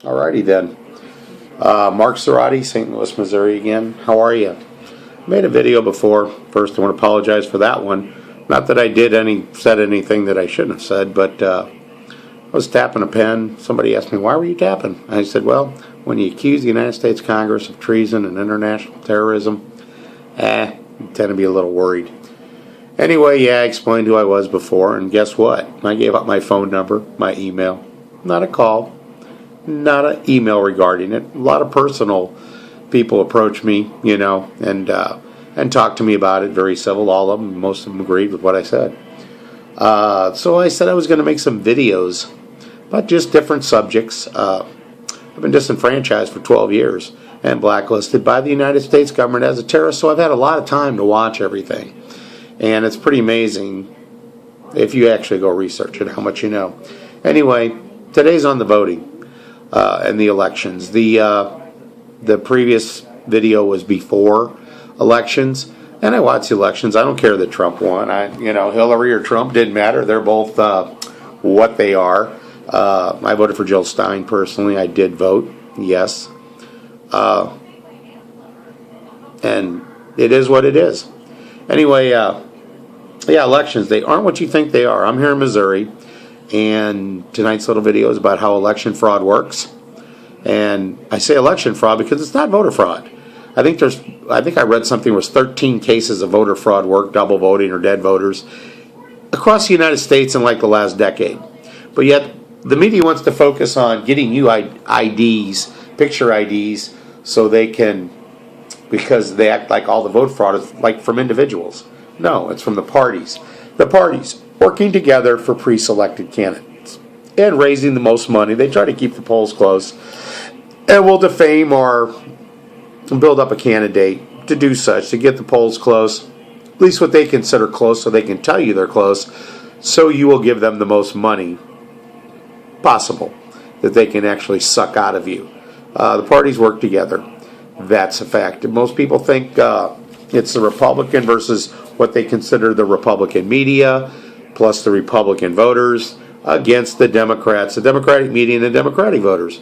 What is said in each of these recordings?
Alrighty then. Mark Serati, St. Louis, Missouri again. How are you? Made a video before. First, I want to apologize for that one. Not that I said anything that I shouldn't have said, but I was tapping a pen. Somebody asked me, why were you tapping? I said, well, when you accuse the United States Congress of treason and international terrorism, you tend to be a little worried. Anyway, I explained who I was before, and guess what? I gave out my phone number, my email. Not a call. Not an email regarding it. A lot of personal people approach me, and talk to me about it. Very civil, all of them. Most of them agreed with what I said. So I said I was going to make some videos about just different subjects. I've been disenfranchised for 12 years and blacklisted by the United States government as a terrorist, so I've had a lot of time to watch everything. And it's pretty amazing if you actually go research it, how much you know. Anyway, today's on the voting. And the elections. The previous video was before elections, and I watched the elections. I don't care that Trump won. Hillary or Trump didn't matter. They're both what they are. I voted for Jill Stein personally. I did vote, yes, and it is what it is. Anyway, elections. They aren't what you think they are. I'm here in Missouri. And tonight's little video is about how election fraud works. And I say election fraud because it's not voter fraud. I think I read something was 13 cases of voter fraud work, double voting or dead voters, across the United States in like the last decade. But yet the media wants to focus on getting you IDs, picture IDs, so they can, because they act like all the vote fraud is like from individuals. No, it's from the parties. The parties working together for pre-selected candidates and raising the most money. They try to keep the polls close and will defame or build up a candidate to do such, to get the polls close, at least what they consider close, so they can tell you they're close, so you will give them the most money possible that they can actually suck out of you. The parties work together. That's a fact. And most people think it's the Republican versus what they consider the Republican media, plus the Republican voters against the Democrats, the Democratic media, and the Democratic voters.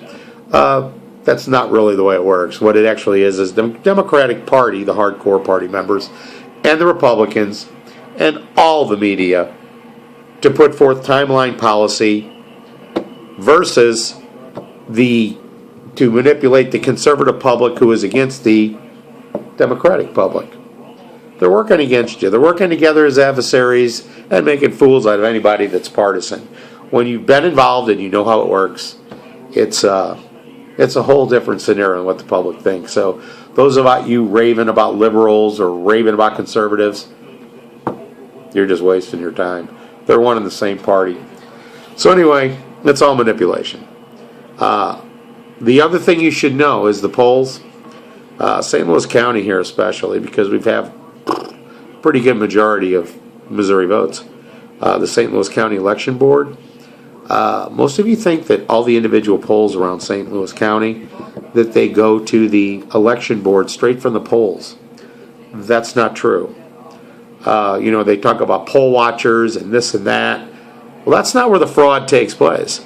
That's not really the way it works. What it actually is the Democratic Party, the hardcore party members, and the Republicans, and all the media to put forth timeline policy versus to manipulate the conservative public who is against the Democratic public. They're working against you. They're working together as adversaries and making fools out of anybody that's partisan. When you've been involved and you know how it works, it's a whole different scenario than what the public thinks. So those of you raving about liberals or raving about conservatives, you're just wasting your time. They're one and the same party. So anyway, it's all manipulation. The other thing you should know is the polls. St. Louis County here especially, because we've had pretty good majority of Missouri votes. The St. Louis County Election Board. Most of you think that all the individual polls around St. Louis County, that they go to the election board straight from the polls. That's not true. They talk about poll watchers and this and that. Well, that's not where the fraud takes place.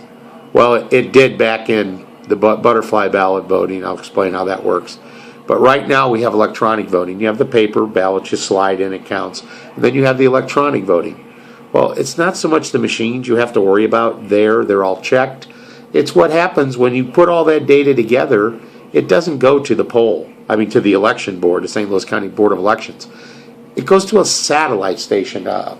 Well, it did back in the butterfly ballot voting. I'll explain how that works. But right now we have electronic voting. You have the paper ballot, you slide in, it counts. And then you have the electronic voting. Well, it's not so much the machines you have to worry about there. They're all checked. It's what happens when you put all that data together. It doesn't go to to the election board, the St. Louis County Board of Elections. It goes to a satellite station, a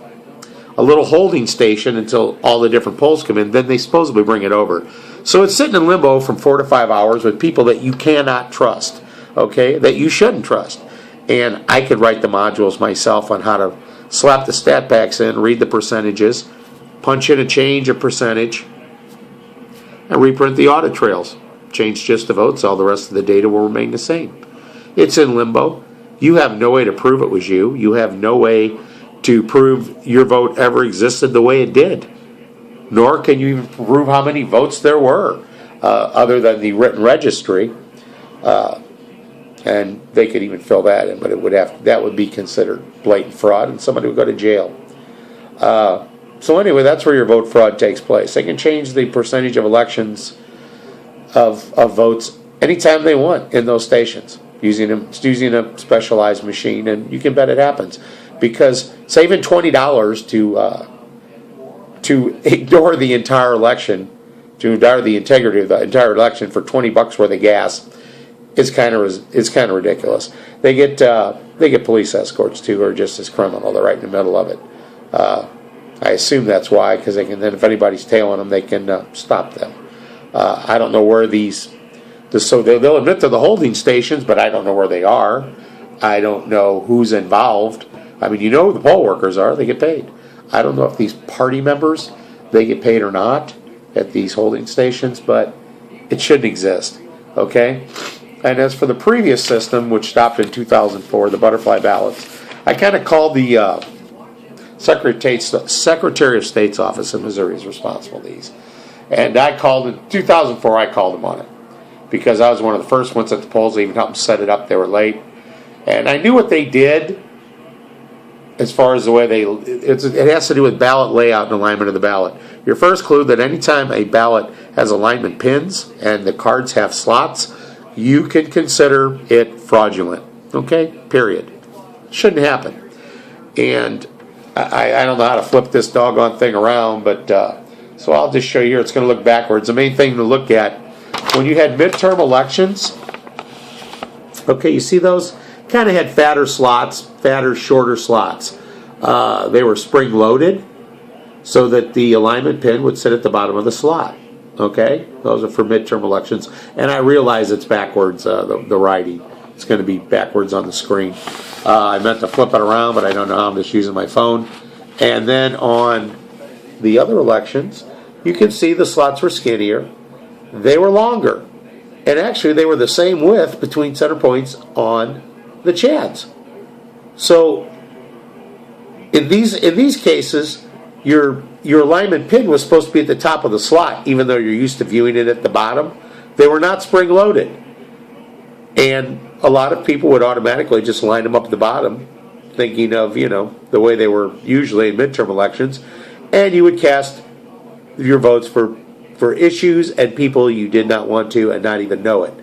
little holding station until all the different polls come in. Then they supposedly bring it over. So it's sitting in limbo from 4 to 5 hours with people that you cannot trust. Okay, that you shouldn't trust. And I could write the modules myself on how to slap the stat packs in, read the percentages, punch in a change of percentage, and reprint the audit trails. Change just the votes, all the rest of the data will remain the same. It's in limbo. You have no way to prove it was you. You have no way to prove your vote ever existed the way it did. Nor can you even prove how many votes there were, other than the written registry. And they could even fill that in, but that would be considered blatant fraud, and somebody would go to jail. So anyway, that's where your vote fraud takes place. They can change the percentage of elections of votes anytime they want in those stations using a specialized machine, and you can bet it happens, because saving $20 to ignore the entire election, to ignore the integrity of the entire election for $20 worth of gas is kind of ridiculous. They get police escorts too, who are just as criminal. They're right in the middle of it. I assume that's why, because they can then, if anybody's tailing them, they can stop them. I don't know where so they'll admit to the holding stations, but I don't know where they are. I don't know who's involved. I mean, who the poll workers are. They get paid. I don't know if these party members, they get paid or not at these holding stations, but it shouldn't exist. Okay? And as for the previous system, which stopped in 2004, the butterfly ballots, I kind of called the Secretary of State's office in Missouri is responsible for these. And I called in 2004, I called them on it, because I was one of the first ones at the polls. They even helped them set it up. They were late. And I knew what they did as far as the way it has to do with ballot layout and alignment of the ballot. Your first clue that anytime a ballot has alignment pins and the cards have slots, you can consider it fraudulent. Okay? Period. Shouldn't happen. And I don't know how to flip this doggone thing around, but so I'll just show you here. It's going to look backwards. The main thing to look at, when you had midterm elections, okay, you see those? Kind of had fatter, shorter slots. They were spring-loaded so that the alignment pin would sit at the bottom of the slot. Okay? Those are for midterm elections. And I realize it's backwards, the writing. It's going to be backwards on the screen. I meant to flip it around, but I don't know how. I'm just using my phone. And then on the other elections, you can see the slots were skinnier. They were longer. And actually, they were the same width between center points on the chads. So, in these cases, your alignment pin was supposed to be at the top of the slot, even though you're used to viewing it at the bottom. They were not spring-loaded. And a lot of people would automatically just line them up at the bottom, thinking of, the way they were usually in midterm elections. And you would cast your votes for issues and people you did not want to and not even know it.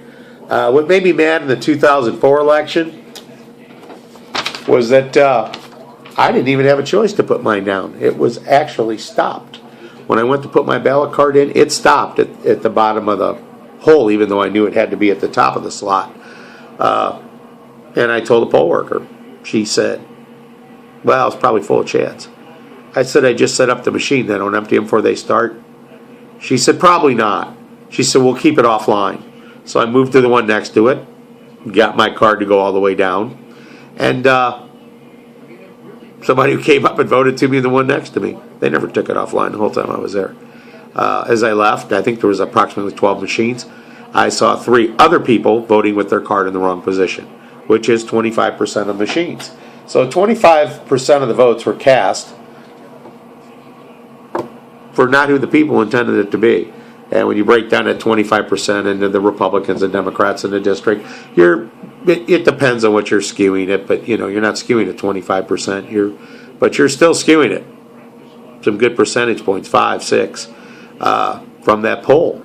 What made me mad in the 2004 election was that I didn't even have a choice to put mine down. It was actually stopped. When I went to put my ballot card in, it stopped at the bottom of the hole, even though I knew it had to be at the top of the slot. And I told the poll worker. She said, well, it's probably full of chads. I said, I just set up the machine. They don't empty them before they start. She said, probably not. She said, we'll keep it offline. So I moved to the one next to it, got my card to go all the way down, and somebody who came up and voted to me, the one next to me, they never took it offline the whole time I was there. As I left, I think there was approximately 12 machines. I saw 3 other people voting with their card in the wrong position, which is 25% of machines. So 25% of the votes were cast for not who the people intended it to be. And when you break down that 25% into the Republicans and Democrats in the district, it depends on what you're skewing it, but you're not skewing it 25%. But you're still skewing it some good percentage points, 5, 6, from that poll.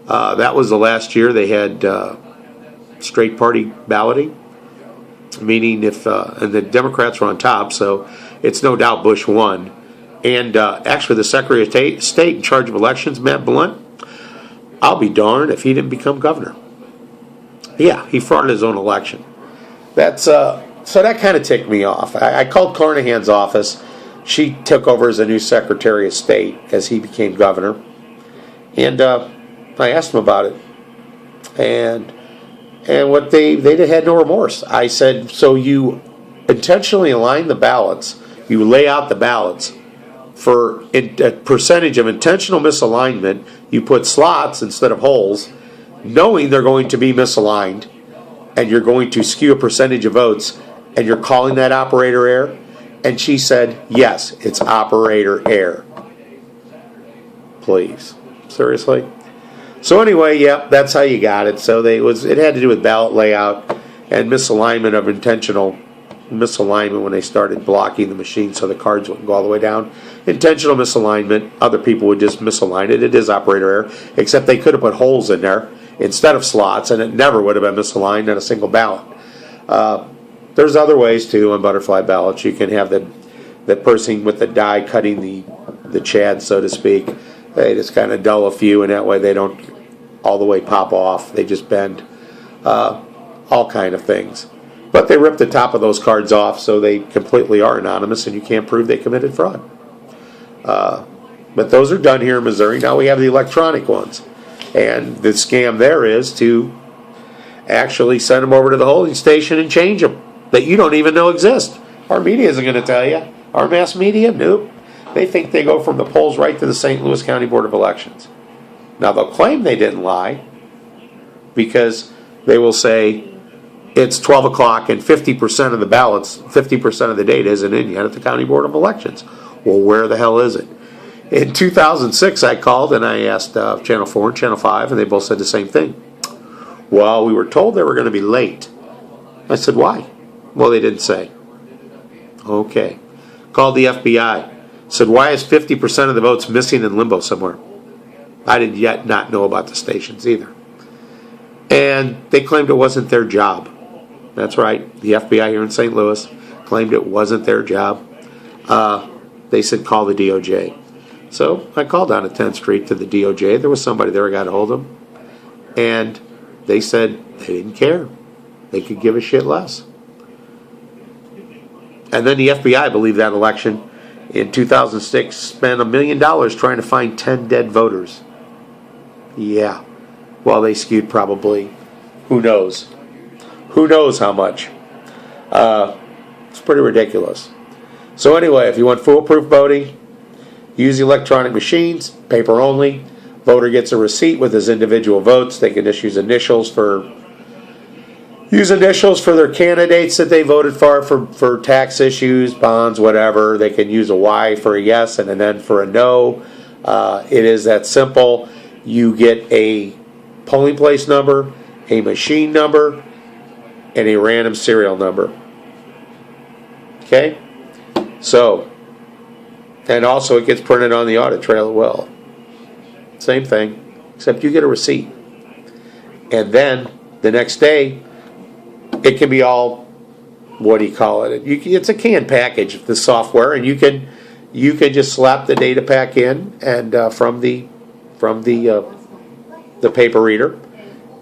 That was the last year they had straight party balloting, meaning and the Democrats were on top, so it's no doubt Bush won. And actually, the Secretary of State in charge of elections, Matt Blunt, I'll be darned if he didn't become governor. Yeah, he frauded his own election. So that kind of ticked me off. I called Carnahan's office. She took over as a new Secretary of State as he became governor. And I asked him about it. And what they had no remorse. I said, so you intentionally align the ballots, you lay out the ballots, for a percentage of intentional misalignment, you put slots instead of holes, knowing they're going to be misaligned, and you're going to skew a percentage of votes, and you're calling that operator error? And she said, yes, it's operator error. Please. Seriously? So anyway, yeah, that's how you got it. So it had to do with ballot layout and misalignment of intentional misalignment when they started blocking the machine so the cards wouldn't go all the way down. Intentional misalignment. Other people would just misalign it. It is operator error, except they could have put holes in there instead of slots, and it never would have been misaligned on a single ballot. There's other ways too on butterfly ballots. You can have the person with the die cutting the chad, so to speak. They just kind of dull a few, and that way they don't all the way pop off. They just bend. All kind of things. But they rip the top of those cards off, so they completely are anonymous, and you can't prove they committed fraud. But those are done here in Missouri. Now we have the electronic ones. And the scam there is to actually send them over to the holding station and change them that you don't even know exist. Our media isn't going to tell you. Our mass media, nope. They think they go from the polls right to the St. Louis County Board of Elections. Now they'll claim they didn't lie because they will say it's 12 o'clock and 50% of the ballots, 50% of the data isn't in yet at the County Board of Elections. Well, where the hell is it? In 2006, I called and I asked Channel 4 and Channel 5, and they both said the same thing. Well, we were told they were going to be late. I said, why? Well, they didn't say. Okay. Called the FBI. Said, why is 50% of the votes missing in limbo somewhere? I did yet not know about the stations either. And they claimed it wasn't their job. That's right. The FBI here in St. Louis claimed it wasn't their job. They said, call the DOJ. So I called down at 10th Street to the DOJ. There was somebody there. I got a hold of them. And they said they didn't care. They could give a shit less. And then the FBI believed that election in 2006 spent $1 million trying to find 10 dead voters. Yeah. Well, they skewed probably, who knows? Who knows how much? It's pretty ridiculous. So anyway, if you want foolproof voting, use electronic machines, paper only. Voter gets a receipt with his individual votes. They can just use initials for their candidates that they voted for tax issues, bonds, whatever. They can use a Y for a yes and an N for a no. It is that simple. You get a polling place number, a machine number, and a random serial number. Okay? So, and also it gets printed on the audit trail as well. Same thing, except you get a receipt. And then the next day, it can be all, what do you call it? It's a canned package, the software, and you can just slap the data pack in and from the paper reader,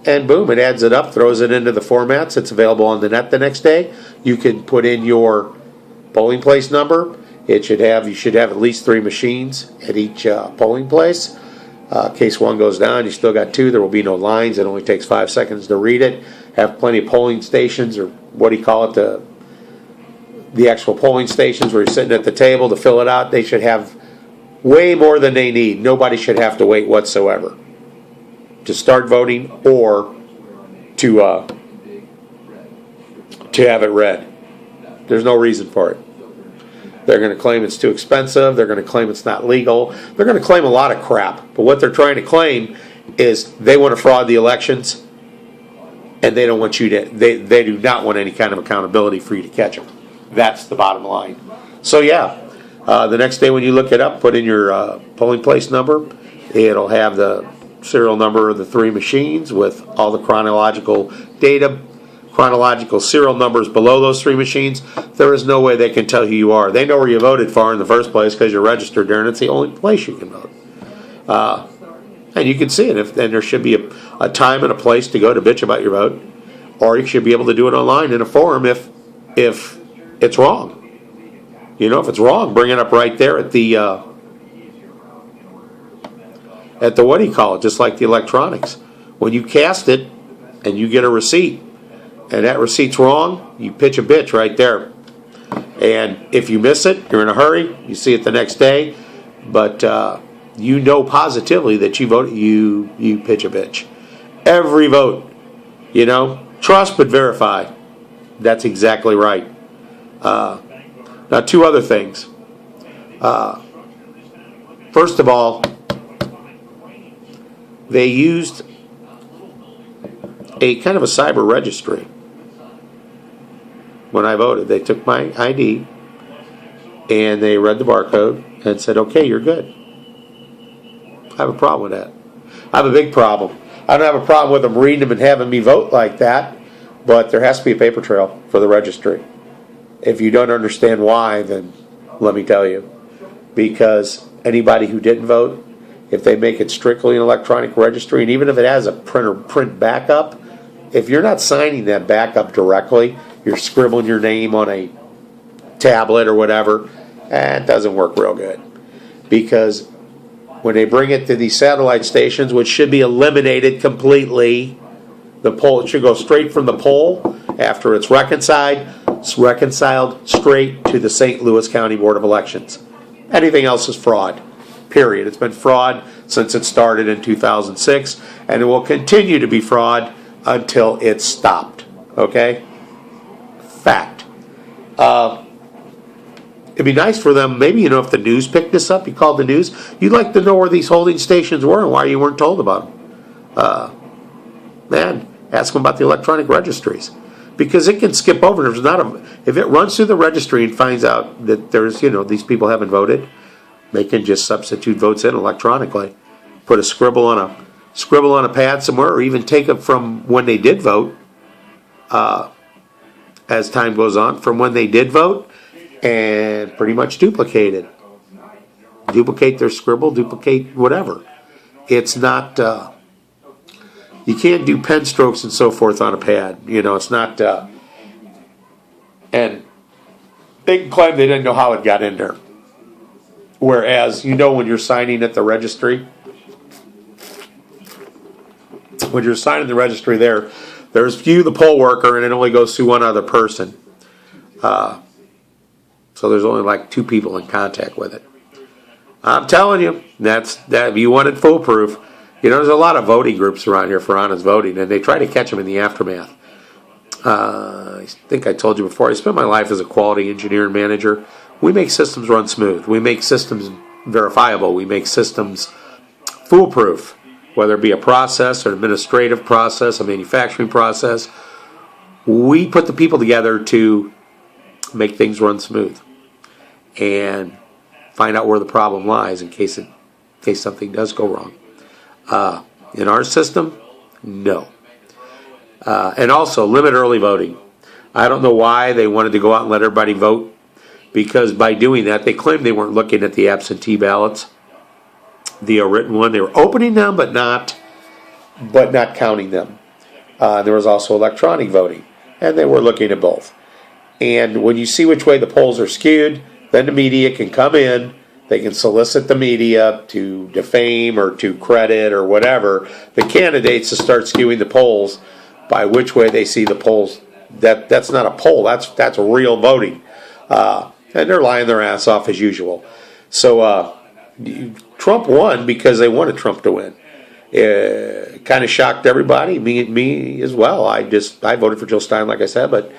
and boom, it adds it up, throws it into the formats. It's available on the net the next day. You can put in your polling place number. You should have at least 3 machines at each polling place. In case one goes down, you still got 2. There will be no lines. It only takes 5 seconds to read it. Have plenty of polling stations, or what do you call it, the actual polling stations where you're sitting at the table to fill it out. They should have way more than they need. Nobody should have to wait whatsoever to start voting or to have it read. There's no reason for it. They're going to claim it's too expensive. They're going to claim it's not legal. They're going to claim a lot of crap. But what they're trying to claim is they want to fraud the elections, and they don't want you to. They do not want any kind of accountability for you to catch them. That's the bottom line. So yeah, the next day when you look it up, put in your polling place number. It'll have the serial number of the 3 machines with all the chronological data, chronological serial numbers below those 3 machines. There is no way they can tell who you are. They know where you voted for in the first place because you're registered there, and it's the only place you can vote. And you can see it. And there should be a time and a place to go to bitch about your vote, or you should be able to do it online in a forum if it's wrong. You know, if it's wrong, bring it up right there at the what do you call it? Just like the electronics. When you cast it and you get a receipt, and that receipt's wrong, you pitch a bitch right there. And if you miss it, you're in a hurry. You see it the next day, but you know positively that you voted. You pitch a bitch. Every vote, you know, trust but verify. That's exactly right. Now, 2 other things. First of all, they used a kind of a cyber registry. when I voted. They took my ID and they read the barcode and said, okay, you're good. I have a problem with that. I have a big problem. I don't have a problem with them reading them and having me vote like that, but there has to be a paper trail for the registry. If you don't understand why, then let me tell you. Because anybody who didn't vote, if they make it strictly an electronic registry, and even if it has a print backup, if you're not signing that backup directly, you're scribbling your name on a tablet or whatever, it doesn't work real good. Because when they bring it to these satellite stations, which should be eliminated completely, the poll, it should go straight from the poll after it's reconciled straight to the St. Louis County Board of Elections. Anything else is fraud, period. It's been fraud since it started in 2006, and it will continue to be fraud until it's stopped, okay? Fact. It'd be nice for them, maybe, if the news picked this up, you called the news, you'd like to know where these holding stations were and why you weren't told about them. Man, ask them about the electronic registries. Because it can skip over. If it runs through the registry and finds out that there's, these people haven't voted, they can just substitute votes in electronically. Put a scribble on a pad somewhere, or even take it from when they did vote, as time goes on, from when they did vote, and pretty much duplicate it. Duplicate their scribble, duplicate whatever. It's not, you can't do pen strokes and so forth on a pad. It's not, and they can claim they didn't know how it got in there. Whereas, when you're signing at the registry, there's you, the poll worker, and it only goes through one other person. So there's only like 2 people in contact with it. I'm telling you, that if you want it foolproof, there's a lot of voting groups around here for honest voting, and they try to catch them in the aftermath. I think I told you before, I spent my life as a quality engineer and manager. We make systems run smooth. We make systems verifiable. We make systems foolproof, whether it be a process, an administrative process, a manufacturing process. We put the people together to make things run smooth and find out where the problem lies in case something does go wrong. In our system, no. And also, limit early voting. I don't know why they wanted to go out and let everybody vote, because by doing that, they claimed they weren't looking at the absentee ballots, the written one. They were opening them, but not counting them. There was also electronic voting, and they were looking at both. And when you see which way the polls are skewed, then the media can come in. They can solicit the media to defame or to credit or whatever the candidates to start skewing the polls by which way they see the polls. That's not a poll. That's real voting, and they're lying their ass off as usual. So Trump won because they wanted Trump to win. It kind of shocked everybody, me as well. I voted for Jill Stein, like I said, but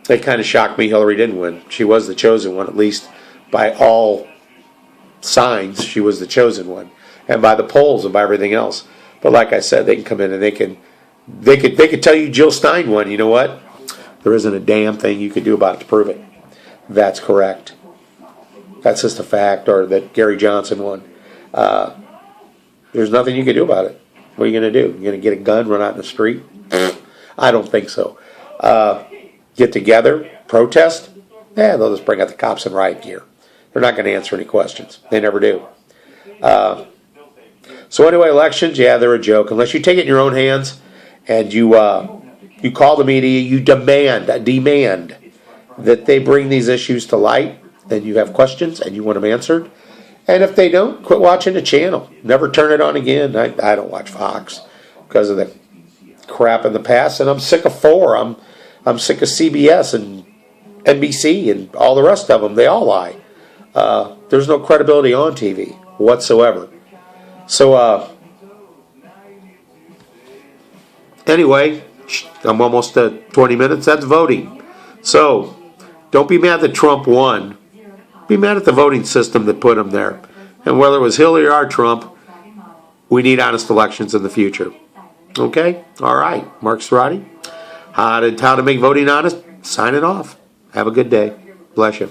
it kind of shocked me Hillary didn't win. She was the chosen one, at least by all signs. She was the chosen one, and by the polls and by everything else. But like I said, they can come in and they could tell you Jill Stein won. You know what? There isn't a damn thing you could do about it to prove it. That's correct. That's just a fact. Or that Gary Johnson won. There's nothing you can do about it. What are you going to do? You're going to get a gun, run out in the street? I don't think so. Get together, protest? They'll just bring out the cops in riot gear. They're not going to answer any questions. They never do. So anyway, elections, they're a joke. Unless you take it in your own hands and you call the media, you demand that they bring these issues to light, and you have questions and you want them answered. And if they don't, quit watching the channel. Never turn it on again. I don't watch Fox because of the crap in the past, and I'm sick of 4. I'm sick of CBS and NBC and all the rest of them. They all lie. There's no credibility on TV whatsoever. So anyway, I'm almost at 20 minutes. That's voting. So don't be mad that Trump won. Be mad at the voting system that put him there. And whether it was Hillary or Trump, we need honest elections in the future. Okay? All right. Mark Serati. How to make voting honest? Signing off. Have a good day. Bless you.